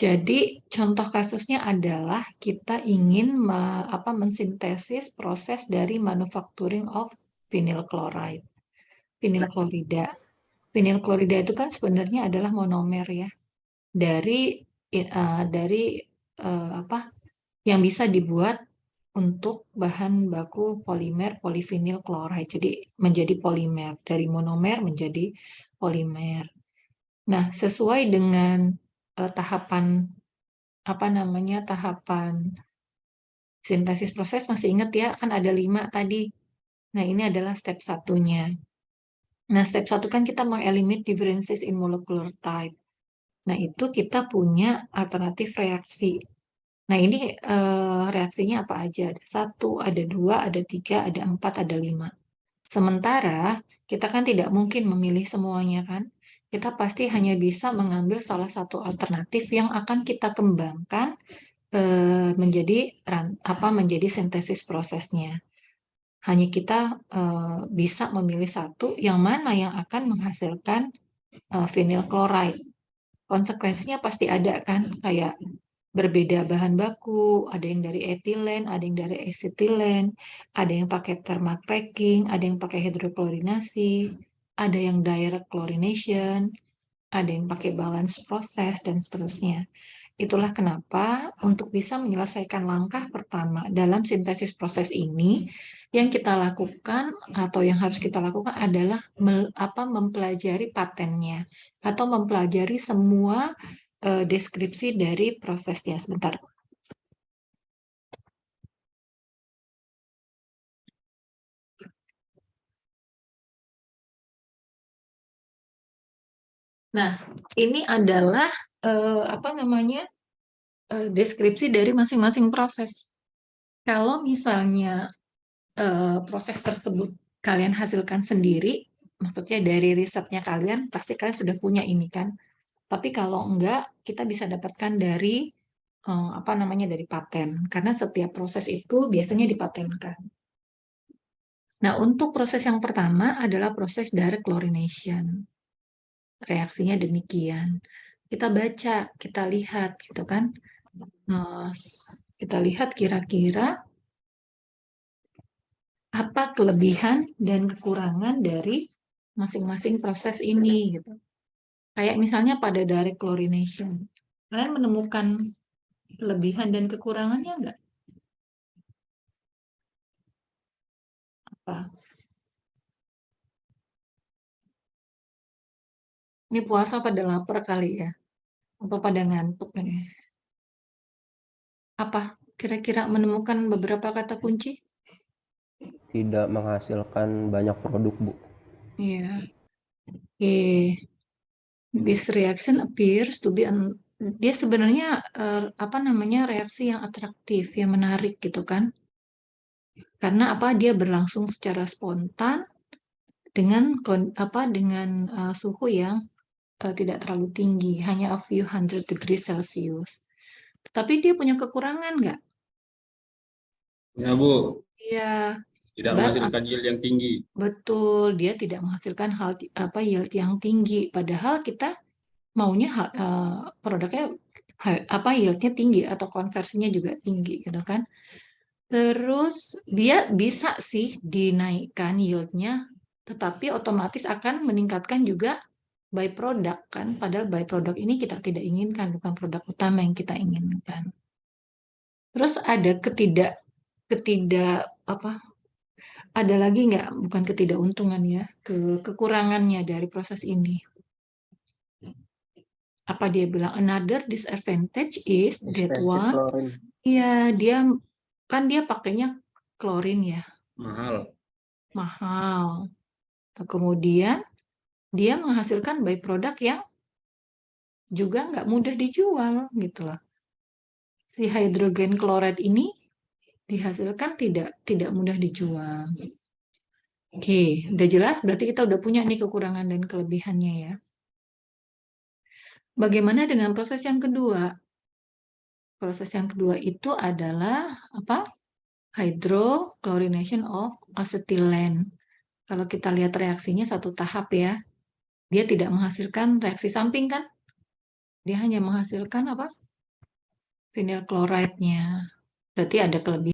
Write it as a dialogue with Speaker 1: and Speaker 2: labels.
Speaker 1: Jadi contoh kasusnya adalah kita ingin mensintesis proses dari manufacturing of vinyl chloride, vinyl klorida. Vinyl klorida itu kan sebenarnya adalah monomer ya dari apa yang bisa dibuat untuk bahan baku polimer polivinyl chloride. Jadi menjadi polimer dari monomer menjadi polimer. Nah, sesuai dengan tahapan sintesis proses, masih ingat ya, kan ada 5 tadi. Nah, ini adalah step satunya. Nah, step 1 kan kita mengeliminate differences in molecular type. Nah, itu kita punya alternatif reaksi. Nah, ini reaksinya apa aja? Ada 1, ada 2, ada 3, ada 4, ada 5. Sementara kita kan tidak mungkin memilih semuanya kan. Kita pasti hanya bisa mengambil salah satu alternatif yang akan kita kembangkan menjadi sintesis prosesnya. Hanya kita bisa memilih satu yang mana yang akan menghasilkan vinyl chloride. Konsekuensinya pasti ada kan, kayak berbeda bahan baku, ada yang dari etilen, ada yang dari acetylene, ada yang pakai thermal cracking, ada yang pakai hidroklorinasi, ada yang direct chlorination, ada yang pakai balance process, dan seterusnya. Itulah kenapa untuk bisa menyelesaikan langkah pertama dalam sintesis proses ini, yang kita lakukan atau yang harus kita lakukan adalah mempelajari patennya atau mempelajari semua deskripsi dari prosesnya. Sebentar. Nah, ini adalah deskripsi dari masing-masing proses. Kalau misalnya proses tersebut kalian hasilkan sendiri, maksudnya dari risetnya kalian, pasti kalian sudah punya ini kan. Tapi kalau enggak, kita bisa dapatkan dari dari paten, karena setiap proses itu biasanya dipatenkan. Nah, untuk proses yang pertama adalah proses direct chlorination. Reaksinya demikian. Kita baca, kita lihat gitu kan. Kita lihat kira-kira apa kelebihan dan kekurangan dari masing-masing proses ini gitu. Kayak misalnya pada direct chlorination, kalian menemukan kelebihan dan kekurangannya enggak? Apa? Ini puasa pada lapar kali ya? Apa pada ngantuk nih? Apa kira-kira menemukan beberapa kata kunci?
Speaker 2: Tidak menghasilkan banyak produk, Bu.
Speaker 1: Iya. Oke. This reaction appears to be dia sebenarnya reaksi yang atraktif, yang menarik gitu kan. Karena dia berlangsung secara spontan dengan suhu yang tidak terlalu tinggi, hanya a few hundred degrees Celsius. Tapi dia punya kekurangan nggak?
Speaker 3: Ya, Bu.
Speaker 1: Iya,
Speaker 3: Tidak
Speaker 1: but
Speaker 3: menghasilkan yield yang tinggi.
Speaker 1: betul, dia tidak menghasilkan yield yang tinggi. Padahal kita maunya produknya yieldnya tinggi atau konversinya juga tinggi gitu kan. Terus dia bisa sih dinaikkan yieldnya, tetapi otomatis akan meningkatkan juga byproduct kan. Padahal byproduct ini kita tidak inginkan, bukan produk utama yang kita inginkan. Terus ada ketidak apa ada lagi nggak, bukan ketidakuntungan ya, kekurangannya dari proses ini. Apa dia bilang? Another disadvantage is that one. Iya, dia pakainya klorin ya, mahal. Kemudian dia menghasilkan byproduct yang juga nggak mudah dijual gitu loh. Si hidrogen chloride ini dihasilkan tidak mudah dijual. Oke, udah jelas, berarti kita udah punya nih kekurangan dan kelebihannya ya. Bagaimana dengan proses yang kedua? Proses yang kedua itu adalah hydrochlorination of acetylene. Kalau kita lihat reaksinya satu tahap ya, dia tidak menghasilkan reaksi samping kan? Dia hanya menghasilkan Vinyl chloride-nya. Berarti ada kelebihan.